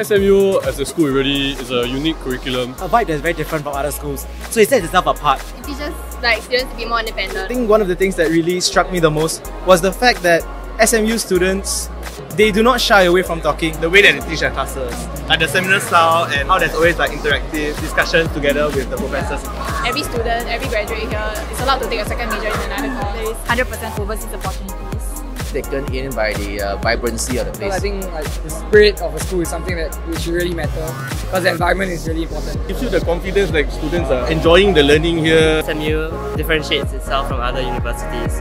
SMU as a school really is a unique curriculum. A vibe that's very different from other schools, so it sets itself apart. It teaches students to be more independent. I think one of the things that really struck me the most was the fact that SMU students, they do not shy away from talking. The way that they teach their classes, like the seminar style and how there's always like interactive discussions together with the professors. Every student, every graduate here is allowed to take a second major in another course. 100% overseas opportunities. Taken in by the vibrancy of the place. I think like the spirit of a school is something that should really matter because the environment is really important. It gives you the confidence that students are enjoying the learning here. SMU differentiates itself from other universities.